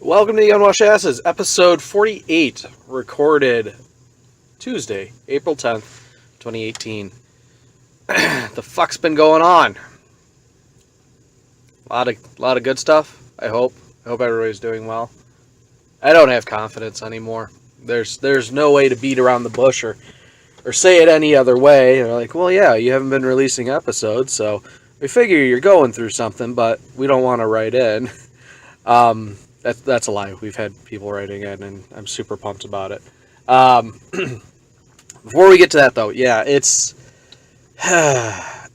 Welcome to the Unwashed Asses, episode 48, recorded Tuesday, April 10th, 2018. The fuck's been going on? A lot of good stuff, I hope. I hope everybody's doing well. I don't have confidence anymore. There's no way to beat around the bush or say it any other way. They're like, well, yeah, you haven't been releasing episodes, so we figure you're going through something, but we don't want to write in. That's a lie. We've had people writing in, and I'm super pumped about it. Before we get to that, though, yeah, it's... I'm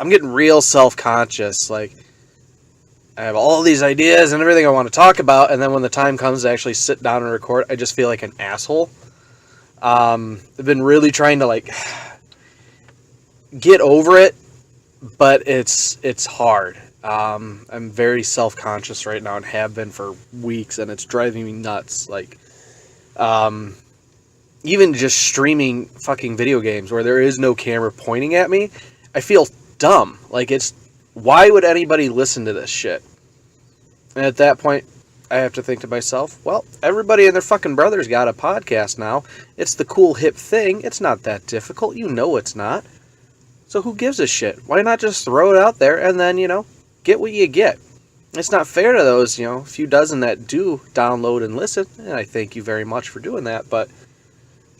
getting real self-conscious. Like, I have all these ideas and everything I want to talk about, and then when the time comes to actually sit down and record, I just feel like an asshole. I've been really trying to, like, get over it, but it's hard. I'm very self-conscious right now and have been for weeks, and it's driving me nuts. Like, even just streaming fucking video games where there is no camera pointing at me, I feel dumb. Like, why would anybody listen to this shit? And at that point, I have to think to myself, well, everybody and their fucking brother's got a podcast now. It's the cool hip thing. It's not that difficult. You know it's not. So who gives a shit? Why not just throw it out there and then, get what you get? It's not fair to those, few dozen that do download and listen, and I thank you very much for doing that, but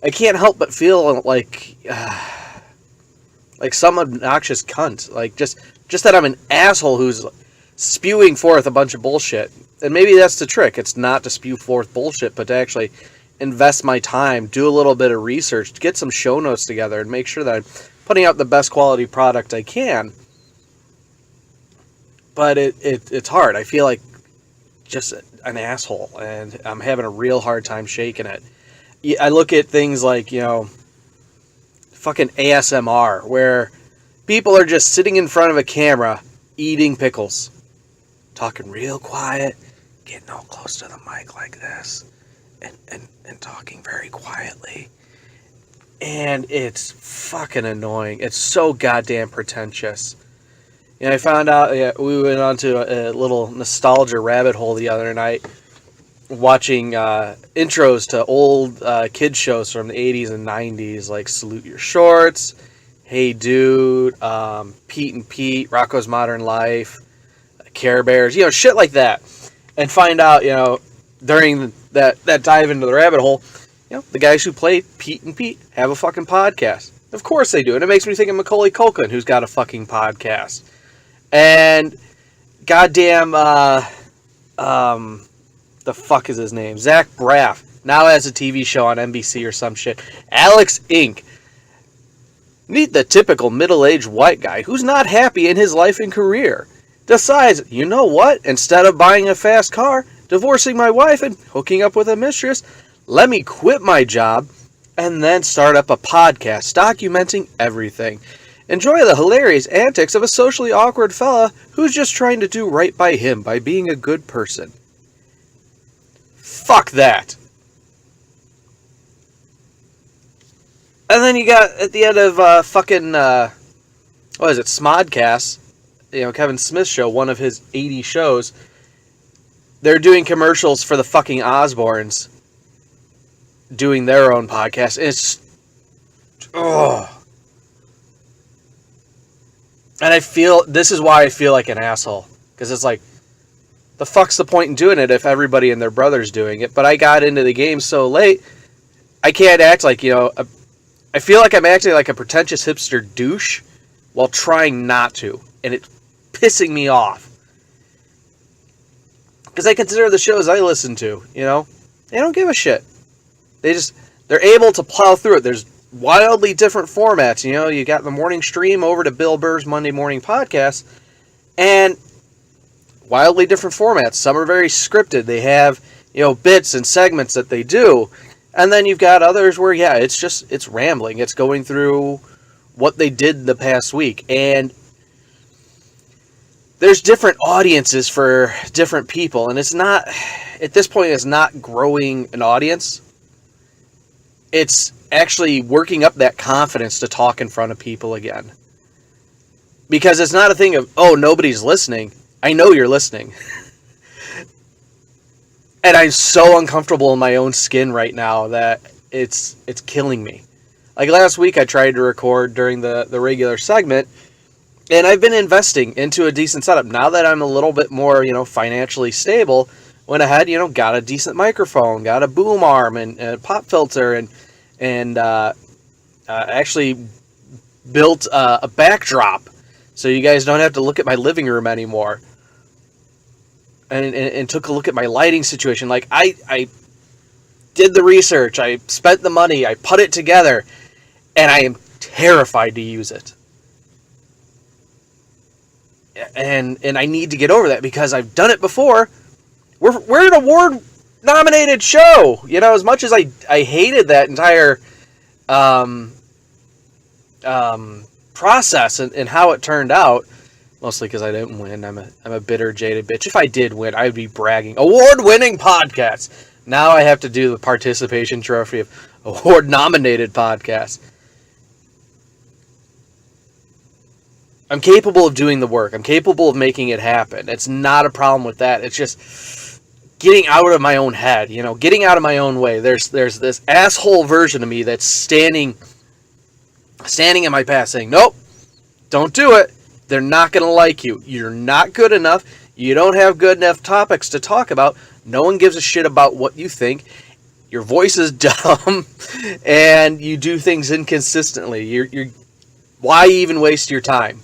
I can't help but feel like some obnoxious cunt. Like, just that I'm an asshole who's spewing forth a bunch of bullshit. And maybe that's the trick. It's not to spew forth bullshit, but to actually invest my time, do a little bit of research, get some show notes together, and make sure that I'm putting out the best quality product I can. But it's hard. I feel like just an asshole, and I'm having a real hard time shaking it. I look at things like, fucking ASMR, where people are just sitting in front of a camera eating pickles, talking real quiet, getting all close to the mic like this, and talking very quietly. And it's fucking annoying. It's so goddamn pretentious. I found out, we went onto a little nostalgia rabbit hole the other night, watching intros to old kids shows from the 80s and 90s, like Salute Your Shorts, Hey Dude, Pete and Pete, Rocko's Modern Life, Care Bears, shit like that. And find out, during that dive into the rabbit hole, the guys who play Pete and Pete have a fucking podcast. Of course they do. And it makes me think of Macaulay Culkin, who's got a fucking podcast. And goddamn, the fuck is his name? Zach Braff now has a TV show on NBC or some shit. Alex Inc. Meet the typical middle-aged white guy who's not happy in his life and career. Decides, you know what? Instead of buying a fast car, divorcing my wife, and hooking up with a mistress, let me quit my job and then start up a podcast documenting everything. Enjoy the hilarious antics of a socially awkward fella who's just trying to do right by him by being a good person. Fuck that. And then you got, at the end of Smodcast, Kevin Smith's show, one of his 80 shows, they're doing commercials for the fucking Osbournes, doing their own podcast. It's... oh. And this is why I feel like an asshole. Because it's like, the fuck's the point in doing it if everybody and their brother's doing it? But I got into the game so late, I can't act like, I feel like I'm acting like a pretentious hipster douche while trying not to. And it's pissing me off. Because I consider the shows I listen to, they don't give a shit. They're able to plow through it. There's wildly different formats. You got the morning stream over to Bill Burr's Monday Morning Podcast, and wildly different formats. Some are very scripted. They have, bits and segments that they do. And then you've got others where, it's rambling. It's going through what they did the past week. And there's different audiences for different people. And it's not, at this point, it's not growing an audience. It's actually working up that confidence to talk in front of people again. Because it's not a thing of, oh, nobody's listening. I know you're listening. And I'm so uncomfortable in my own skin right now that it's killing me. Like last week, I tried to record during the regular segment, and I've been investing into a decent setup. Now that I'm a little bit more, financially stable, went ahead, got a decent microphone, got a boom arm and a pop filter, and actually built a backdrop so you guys don't have to look at my living room anymore. And took a look at my lighting situation. Like, I did the research, I spent the money, I put it together, and I am terrified to use it. And I need to get over that because I've done it before. We're an award-nominated show. As much as I hated that entire process and how it turned out, mostly because I didn't win. I'm a bitter, jaded bitch. If I did win, I would be bragging. Award-winning podcast. Now I have to do the participation trophy of award-nominated podcast. I'm capable of doing the work. I'm capable of making it happen. It's not a problem with that. It's just getting out of my own head. Getting out of my own way. There's this asshole version of me that's standing in my path saying, nope, don't do it. They're not going to like you. You're not good enough. You don't have good enough topics to talk about. No one gives a shit about what you think. Your voice is dumb, and you do things inconsistently. You're why even waste your time?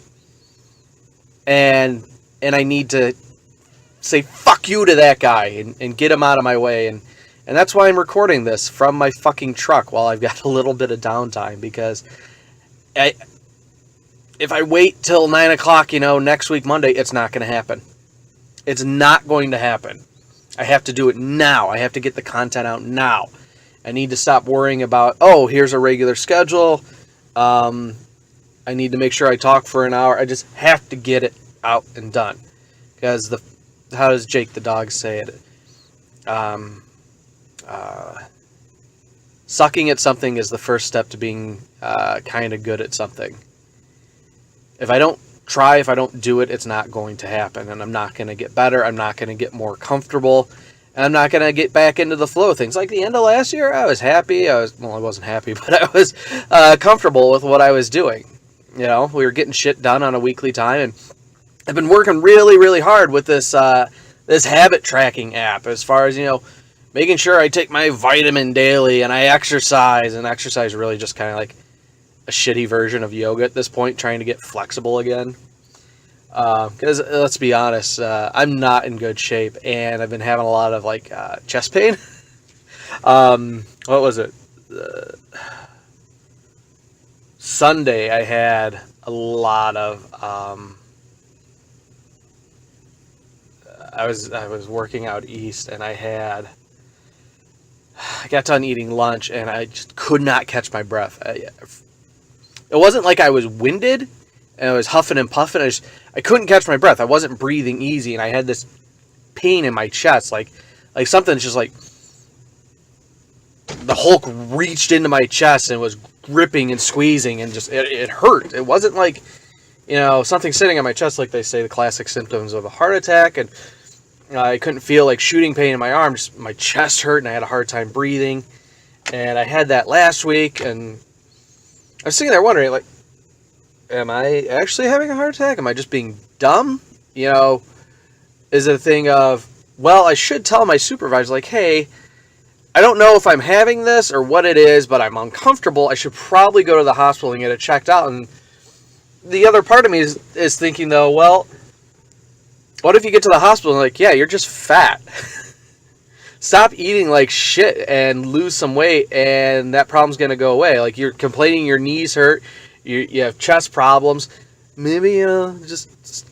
And I need to say fuck you to that guy and get him out of my way. And that's why I'm recording this from my fucking truck while I've got a little bit of downtime, because if I wait till 9 o'clock, next week, Monday, it's not going to happen. It's not going to happen. I have to do it now. I have to get the content out now. I need to stop worrying about, here's a regular schedule. I need to make sure I talk for an hour. I just have to get it out and done. Because how does Jake the dog say it? Sucking at something is the first step to being kind of good at something. If I don't try, if I don't do it, it's not going to happen. And I'm not going to get better. I'm not going to get more comfortable. And I'm not going to get back into the flow of things. Like the end of last year, I was happy. I wasn't happy, but I was comfortable with what I was doing. We were getting shit done on a weekly time. And I've been working really, really hard with this habit tracking app as far as, making sure I take my vitamin daily and I exercise. And exercise really just kind of like a shitty version of yoga at this point, trying to get flexible again. Because let's be honest, I'm not in good shape, and I've been having a lot of chest pain. What was it? Sunday I had a lot of I was working out east, and I got done eating lunch, and I just could not catch my breath. It wasn't like I was winded and I was huffing and puffing. I couldn't catch my breath. I wasn't breathing easy, and I had this pain in my chest, like something's just like the Hulk reached into my chest and was gripping and squeezing, and just it hurt. It wasn't like something sitting on my chest, like they say the classic symptoms of a heart attack, and I couldn't feel like shooting pain in my arm. Just my chest hurt, and I had a hard time breathing. And I had that last week, and I was sitting there wondering, am I actually having a heart attack? Am I just being dumb? Is it a thing of, I should tell my supervisor, hey, I don't know if I'm having this or what it is, but I'm uncomfortable. I should probably go to the hospital and get it checked out. And the other part of me is thinking, though, what if you get to the hospital and you're just fat? Stop eating like shit and lose some weight, and that problem's going to go away. You're complaining your knees hurt, you have chest problems. Maybe, just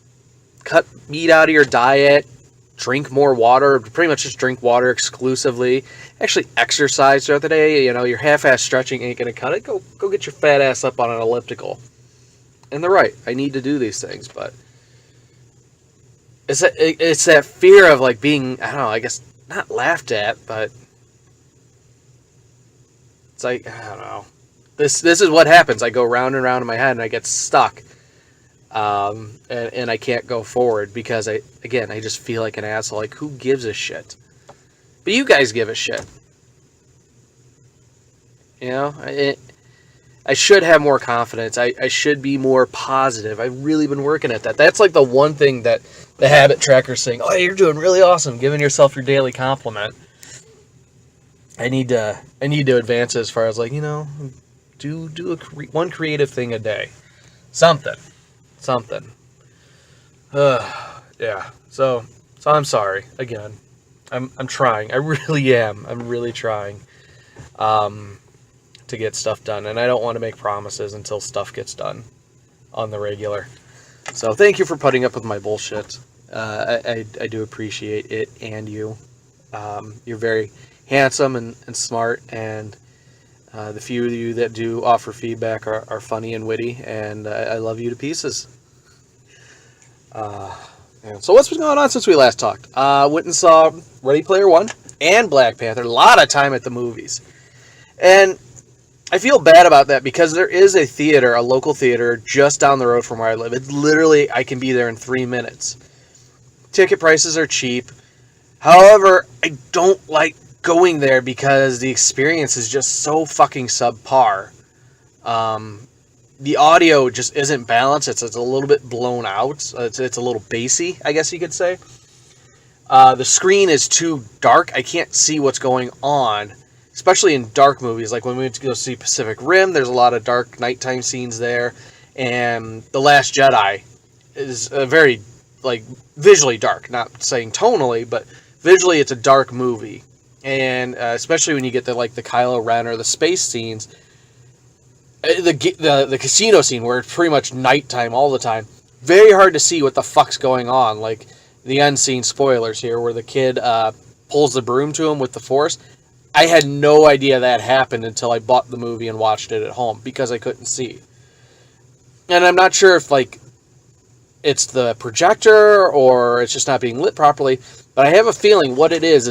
cut meat out of your diet, drink more water, pretty much just drink water exclusively. Actually exercise throughout the day. Your half-ass stretching ain't going to cut it. Go get your fat ass up on an elliptical. And they're right. I need to do these things, but it's that fear of being, I don't know, I guess not laughed at, but it's I don't know. This is what happens. I go round and round in my head, and I get stuck, and I can't go forward because I just feel like an asshole. Who gives a shit? But you guys give a shit. You know, I should have more confidence. I should be more positive. I've really been working at that. That's like the one thing that the habit tracker's saying, oh, you're doing really awesome, giving yourself your daily compliment. I need to advance as far as like, you know, do one creative thing a day. Something. Yeah. So I'm sorry again. I'm trying. I really am. I'm really trying. To get stuff done, and I don't want to make promises until stuff gets done on the regular. So thank you for putting up with my bullshit. I do appreciate it, and you. You're very handsome and smart, and the few of you that do offer feedback are funny and witty, and I love you to pieces. So what's been going on since we last talked? Went and saw Ready Player One and Black Panther. A lot of time at the movies. And I feel bad about that because there is a theater, a local theater, just down the road from where I live. It's literally, I can be there in 3 minutes. Ticket prices are cheap. However, I don't like going there because the experience is just so fucking subpar. The audio just isn't balanced. It's a little bit blown out. It's a little bassy, I guess you could say. The screen is too dark. I can't see what's going on. Especially in dark movies, like when we went to go see Pacific Rim, there's a lot of dark nighttime scenes there, and The Last Jedi is a very, like, visually dark, not saying tonally, but visually it's a dark movie, and especially when you get the Kylo Ren or the space scenes, the casino scene where it's pretty much nighttime all the time, very hard to see what the fuck's going on, like the unseen spoilers here, where the kid pulls the broom to him with the Force. I had no idea that happened until I bought the movie and watched it at home because I couldn't see. And I'm not sure if it's the projector or it's just not being lit properly, but I have a feeling what it is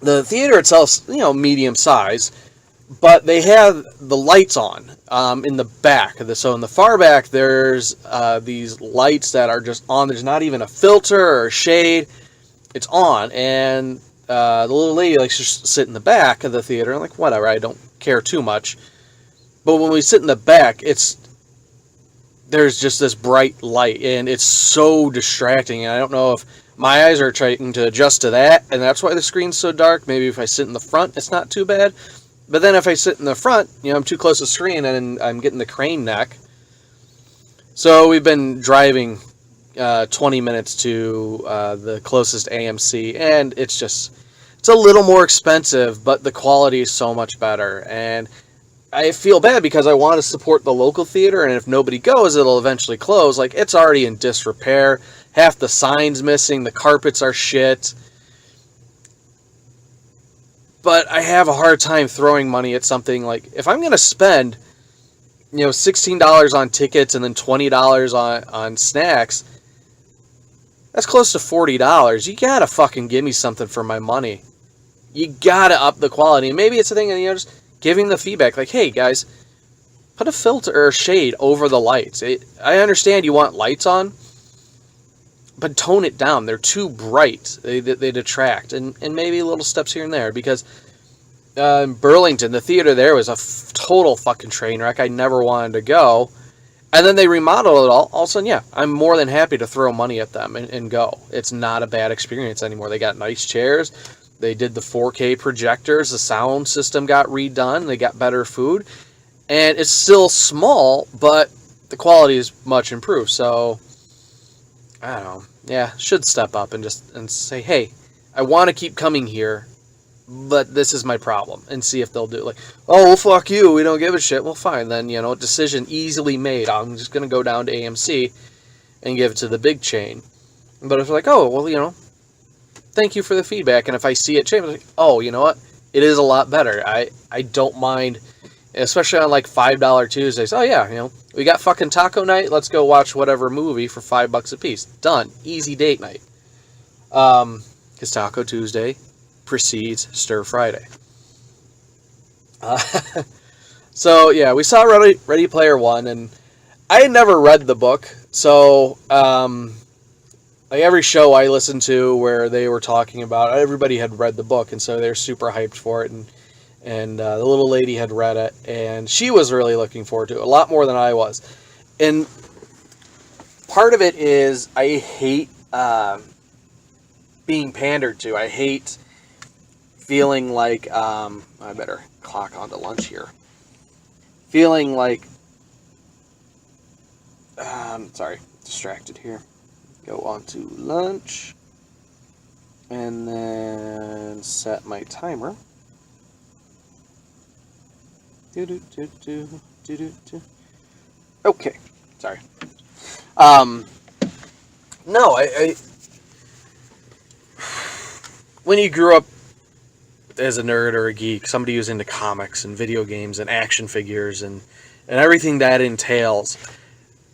the theater itself, medium size, but they have the lights on in the back. So in the far back, there's these lights that are just on. There's not even a filter or shade. It's on, and the little lady likes to sit in the back of the theater. I'm like, whatever, I don't care too much. But when we sit in the back, there's just this bright light, and it's so distracting. And I don't know if my eyes are trying to adjust to that, and that's why the screen's so dark. Maybe if I sit in the front, it's not too bad. But then if I sit in the front, I'm too close to the screen, and I'm getting the crane neck. So we've been driving 20 minutes to the closest AMC, and it's a little more expensive, but the quality is so much better. And I feel bad because I want to support the local theater, and if nobody goes, it'll eventually close. Like, it's already in disrepair. Half the sign's missing. The carpets are shit. But I have a hard time throwing money at something like, if I'm going to spend, $16 on tickets and then $20 on snacks, that's close to $40. You gotta fucking give me something for my money. You gotta up the quality. And maybe it's a thing, just giving the feedback, like, hey guys, put a filter or shade over the lights. I understand you want lights on, but tone it down. They're too bright. They detract. And maybe little steps here and there, because in Burlington, the theater there was a total fucking train wreck. I never wanted to go. And then they remodeled it all. All of a sudden, yeah, I'm more than happy to throw money at them and go. It's not a bad experience anymore. They got nice chairs. They did the 4K projectors. The sound system got redone. They got better food. And it's still small, but the quality is much improved. So, I don't know. Yeah, should step up and say, hey, I want to keep coming here, but this is my problem, and see if they'll do it. Like, oh, well, fuck you, we don't give a shit. Well, fine, then, decision easily made. I'm just going to go down to AMC and give it to the big chain. But if they're like, oh, well, thank you for the feedback, and if I see it change, I'm like, oh, you know what? It is a lot better. I don't mind, especially on, $5 Tuesdays. Oh, yeah, we got fucking taco night, let's go watch whatever movie for $5 a piece. Done. Easy date night. Because Taco Tuesday precedes Stir Friday. So, yeah, we saw Ready Player One, and I had never read the book, so like every show I listened to where they were talking about, everybody had read the book, and so they're super hyped for it. And the little lady had read it, and she was really looking forward to it a lot more than I was. And part of it is I hate being pandered to. I hate feeling like I better clock on to lunch here. Feeling like sorry, distracted here. Go on to lunch, and then set my timer. Okay, sorry. No, I when you grew up as a nerd or a geek, somebody who's into comics and video games and action figures and everything that entails,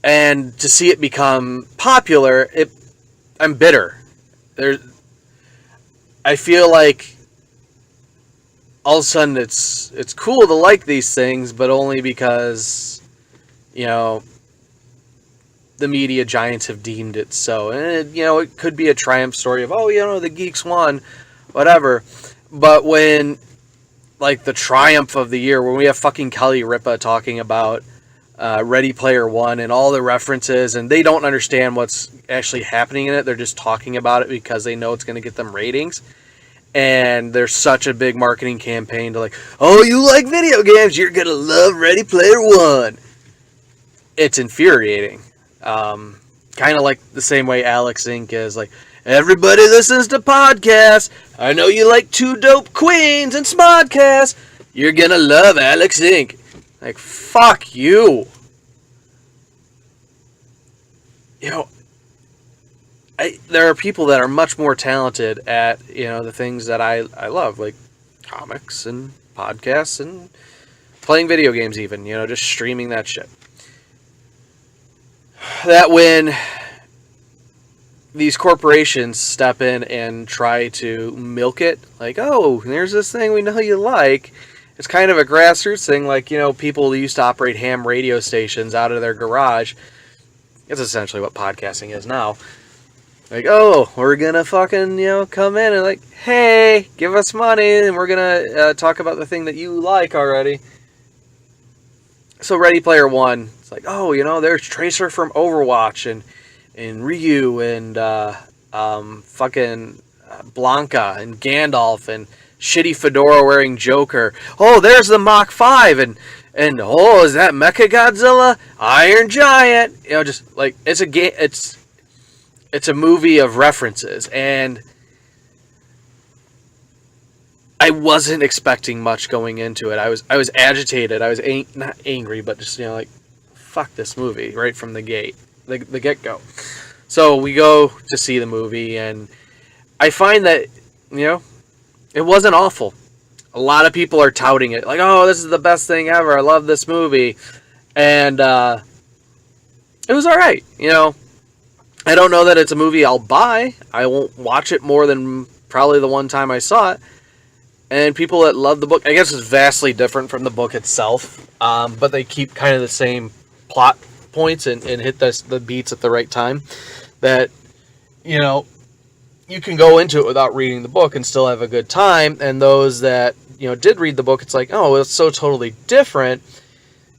and to see it become popular, I'm bitter. I feel like all of a sudden it's cool to like these things, but only because, you know, the media giants have deemed it so. And, it could be a triumph story of, the geeks won, whatever. But when, like, the triumph of the year, when we have fucking Kelly Ripa talking about Ready Player One and all the references, and they don't understand what's actually happening in it, they're just talking about it because they know it's going to get them ratings. And there's such a big marketing campaign to you like video games, you're going to love Ready Player One. It's infuriating. Kind of like the same way Alex Inc. is like, everybody listens to podcasts. I know you like Two Dope Queens and Smodcast. You're gonna love Alex Inc. Like, fuck you. There are people that are much more talented at, the things that I love, like comics and podcasts and playing video games even, just streaming that shit. That when these corporations step in and try to milk it, like, there's this thing we know you like. It's kind of a grassroots thing, like, people who used to operate ham radio stations out of their garage. It's essentially what podcasting is now. Like, we're gonna fucking, come in and like, hey, give us money, and we're gonna talk about the thing that you like already. So Ready Player One, it's like, there's Tracer from Overwatch and Ryu and fucking Blanca and Gandalf and shitty fedora wearing Joker. Oh, there's the Mach 5 and is that Mechagodzilla? Iron Giant. Just like it's a game. It's a movie of references, and I wasn't expecting much going into it. I was agitated. I was not angry, but just fuck this movie right from the gate, the get-go. So we go to see the movie, and I find that it wasn't awful. A lot of people are touting it, like, this is the best thing ever. I love this movie, and it was all right. I don't know that it's a movie I'll buy. I won't watch it more than probably the one time I saw it. And people that love the book, I guess it's vastly different from the book itself, but they keep kind of the same plot points and hit the beats at the right time. That, you can go into it without reading the book and still have a good time. And those that, did read the book, it's like, it's so totally different.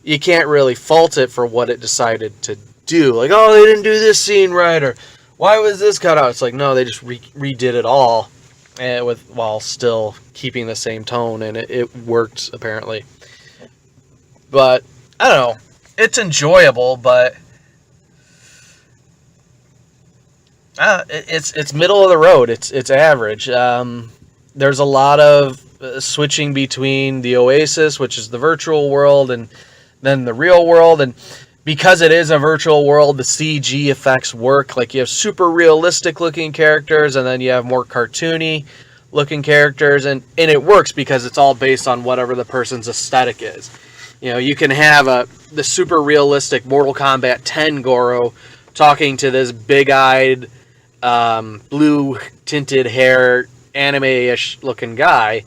You can't really fault it for what it decided to do. Like, they didn't do this scene right, or why was this cut out? It's like, no, they just redid it all. While still keeping the same tone, and it worked apparently. But I don't know, it's enjoyable, but it's middle of the road. It's average. There's a lot of switching between the Oasis, which is the virtual world, and then the real world, and because it is a virtual world, the CG effects work. Like, you have super realistic looking characters, and then you have more cartoony looking characters, and it works because it's all based on whatever the person's aesthetic is. You can have the super realistic Mortal Kombat 10 Goro talking to this big-eyed, blue tinted hair, anime-ish looking guy,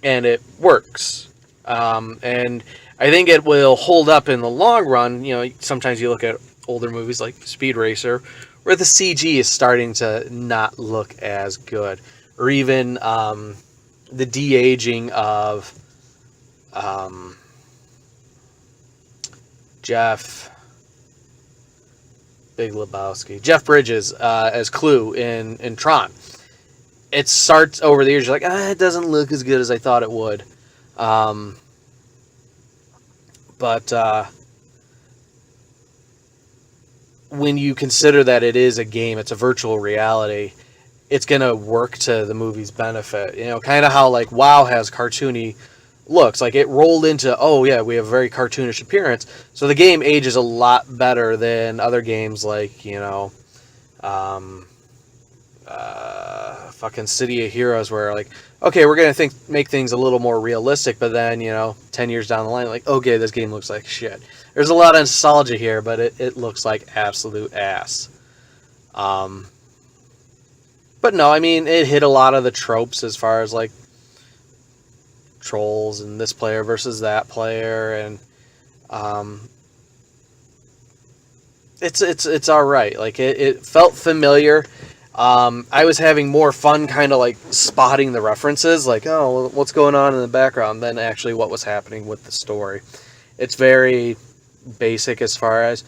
and it works. And I think it will hold up in the long run. Sometimes you look at older movies like Speed Racer, where the CG is starting to not look as good, or even the de-aging of Jeff Bridges as Clue in Tron. It starts over the years, you're like, it doesn't look as good as I thought it would. But when you consider that it is a game, it's a virtual reality, it's going to work to the movie's benefit. You know, kind of how like WoW has cartoony looks. Like it rolled into, oh yeah, we have a very cartoonish appearance. So the game ages a lot better than other games like, you know, fucking City of Heroes, where like, okay, we're going to make things a little more realistic, but then, you know, 10 years down the line, like, okay, this game looks like shit. There's a lot of nostalgia here, but it looks like absolute ass. But no, I mean, it hit a lot of the tropes as far as like trolls and this player versus that player, and it's all right. Like it felt familiar. I was having more fun kind of like spotting the references, like, oh, what's going on in the background, than actually what was happening with the story. It's very basic as far as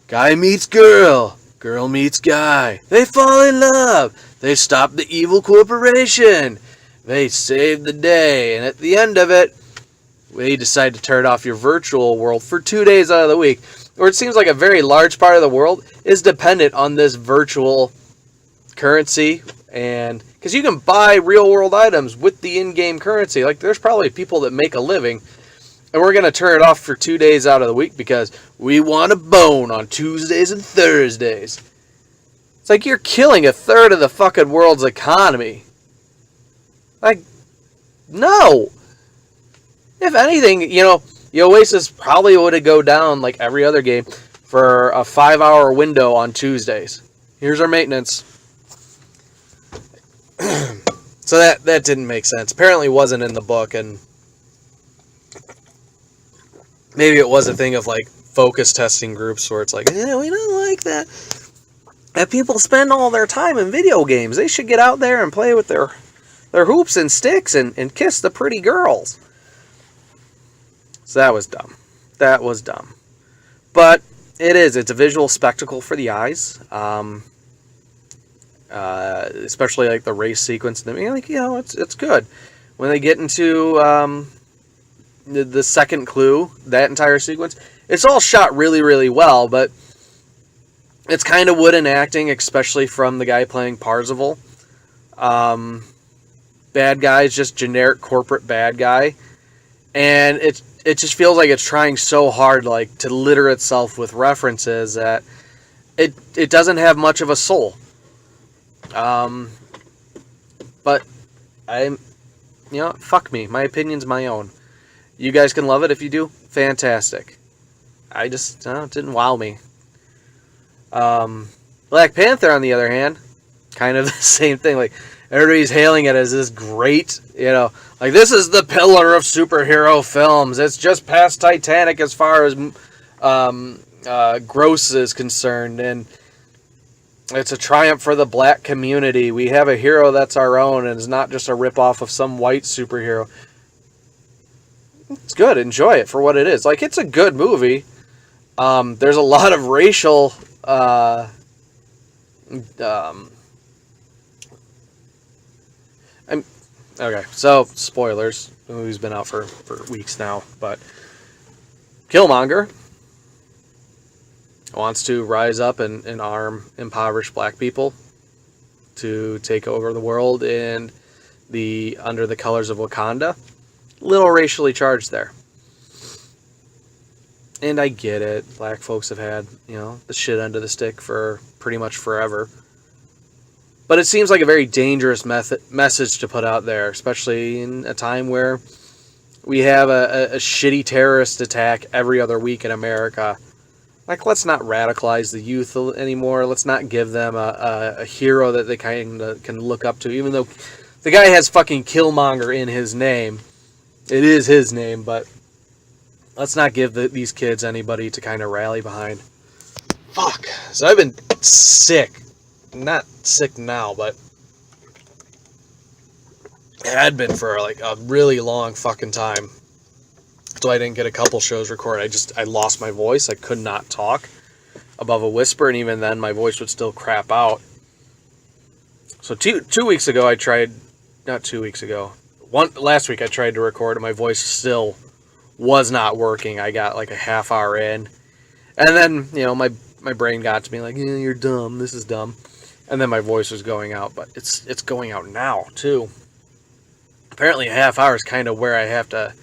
guy meets girl, girl meets guy, they fall in love, they stop the evil corporation, they save the day, and at the end of it, we decide to turn off your virtual world for 2 days out of the week, where it seems like a very large part of the world is dependent on this virtual currency. And because you can buy real world items with the in-game currency, like there's probably people that make a living, and we're going to turn it off for 2 days out of the week because we want a bone on Tuesdays and Thursdays. It's like you're killing a third of the fucking world's economy. Like, no. If anything, you know, the Oasis probably would have go down like every other game for a 5-hour window on Tuesdays. Here's our maintenance. So that didn't make sense. Apparently it wasn't in the book, and maybe it was a thing of like focus testing groups where it's like, yeah, we don't like that. That people spend all their time in video games. They should get out there and play with their hoops and sticks and kiss the pretty girls. So that was dumb. That was dumb. But it's a visual spectacle for the eyes. Especially like the race sequence. I mean, like, you know, it's good. When they get into the second Clue, that entire sequence, it's all shot really, really well, but it's kind of wooden acting, especially from the guy playing Parzival. Bad guy is just generic corporate bad guy, and it just feels like it's trying so hard like to litter itself with references that it doesn't have much of a soul. But fuck me. My opinion's my own. You guys can love it if you do. Fantastic. I just it didn't wow me. Black Panther, on the other hand, kind of the same thing. Like, everybody's hailing it as this great, like, this is the pillar of superhero films. It's just past Titanic as far as gross is concerned, and it's a triumph for the black community. We have a hero that's our own, and is not just a ripoff of some white superhero. It's good. Enjoy it for what it is. Like, it's a good movie. There's a lot of racial okay, so spoilers. The movie's been out for weeks now, but Killmonger wants to rise up and arm impoverished black people to take over the world under the colors of Wakanda. Little racially charged there. And I get it. Black folks have had, the shit end of the stick for pretty much forever. But it seems like a very dangerous message to put out there, especially in a time where we have a shitty terrorist attack every other week in America. Like, let's not radicalize the youth anymore. Let's not give them a hero that they kind of can look up to, even though the guy has fucking Killmonger in his name. It is his name, but let's not give these kids anybody to kind of rally behind. Fuck. So I've been sick. Not sick now, but I had been for like a really long fucking time. So I didn't get a couple shows recorded. I lost my voice. I could not talk above a whisper, and even then my voice would still crap out. So 2 weeks ago I tried, not 2 weeks ago, last week I tried to record and my voice still was not working. I got like a half hour in, and then, my brain got to me like, yeah, you're dumb, this is dumb. And then my voice was going out, but it's going out now too. Apparently a half hour is kind of where I have to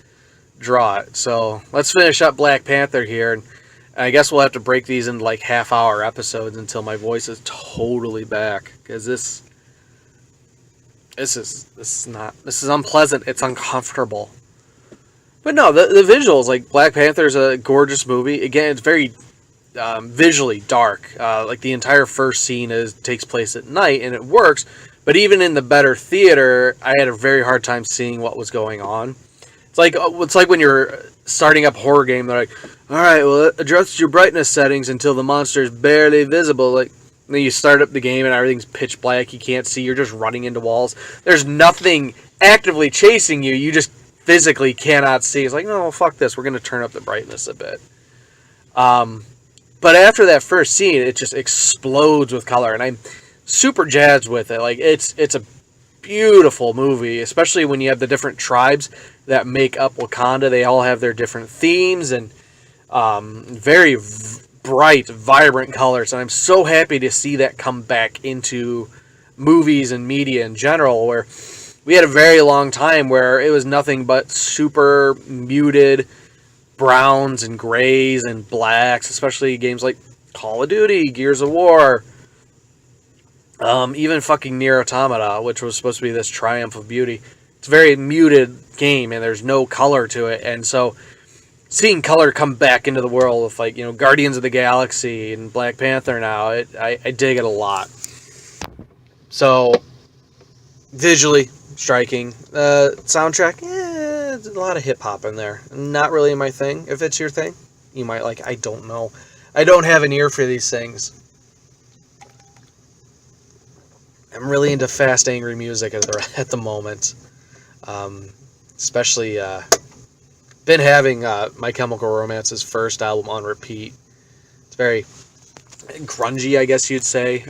draw it. So let's finish up Black Panther here, and I guess we'll have to break these into like half hour episodes until my voice is totally back, because this is unpleasant. It's uncomfortable. But no, the visuals, like Black Panther's a gorgeous movie. Again, it's very visually dark. Like the entire first scene takes place at night, and it works. But even in the better theater, I had a very hard time seeing what was going on. It's like when you're starting up a horror game. They're like, all right, well, adjust your brightness settings until the monster is barely visible. Like, and then you start up the game and everything's pitch black. You can't see. You're just running into walls. There's nothing actively chasing you. You just physically cannot see. It's like, no, fuck this. We're going to turn up the brightness a bit. But after that first scene, it just explodes with color, and I'm super jazzed with it. Like, it's a beautiful movie, especially when you have the different tribes that make up Wakanda. They all have their different themes and very bright, vibrant colors, and I'm so happy to see that come back into movies and media in general, where we had a very long time where it was nothing but super muted browns and grays and blacks, especially games like Call of Duty, Gears of War, even fucking Nier Automata, which was supposed to be this triumph of beauty. It's a very muted game, and there's no color to it, and so seeing color come back into the world with, like, Guardians of the Galaxy and Black Panther now, I dig it a lot. So, visually striking. Soundtrack, there's a lot of hip-hop in there. Not really my thing. If it's your thing, you might like. I don't know. I don't have an ear for these things. I'm really into fast, angry music at the moment. Especially, been having My Chemical Romance's first album on repeat. It's very grungy, I guess you'd say.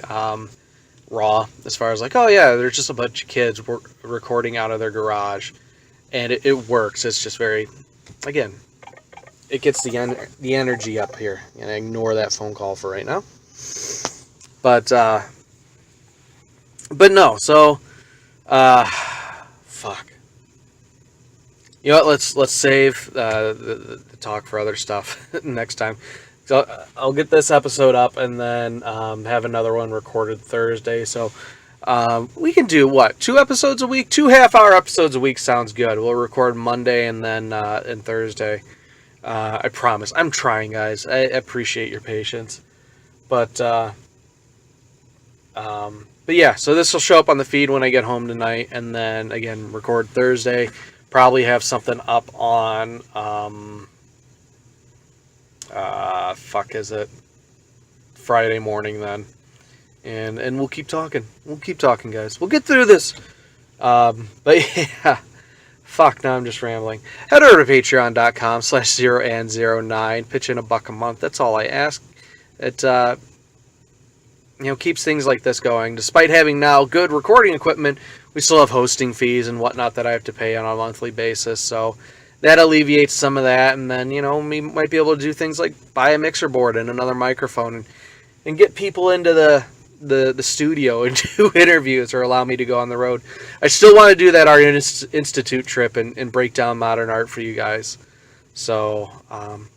Raw, as far as like, oh yeah, there's just a bunch of kids recording out of their garage, and it works. It's just very, again, it gets the energy up here, and I ignore that phone call for right now. But no, so fuck. You know what? Let's save the talk for other stuff next time. So I'll get this episode up and then have another one recorded Thursday. So we can do what? 2 episodes a week? 2 half-hour episodes a week sounds good. We'll record Monday and then and Thursday. I promise. I'm trying, guys. I appreciate your patience. But yeah, so this will show up on the feed when I get home tonight, and then again record Thursday. Probably have something up on Friday morning then, and we'll keep talking. We'll keep talking, guys. We'll get through this. But yeah, fuck. Now I'm just rambling. Head over to patreon.com/0and09. Pitch in $1 a month. That's all I ask. It keeps things like this going. Despite having now good recording equipment, we still have hosting fees and whatnot that I have to pay on a monthly basis. So that alleviates some of that, and then, we might be able to do things like buy a mixer board and another microphone and get people into the studio and do interviews or allow me to go on the road. I still want to do that Art Institute trip and break down modern art for you guys. So,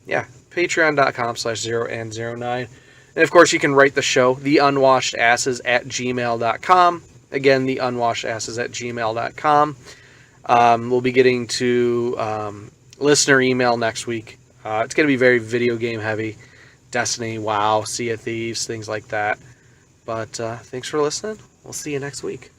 yeah, patreon.com/0and09. And, of course, you can write the show, theunwashedasses@gmail.com. Again, theunwashedasses@gmail.com. We'll be getting to listener email next week. It's going to be very video game heavy. Destiny, WoW, Sea of Thieves, things like that. But thanks for listening. We'll see you next week.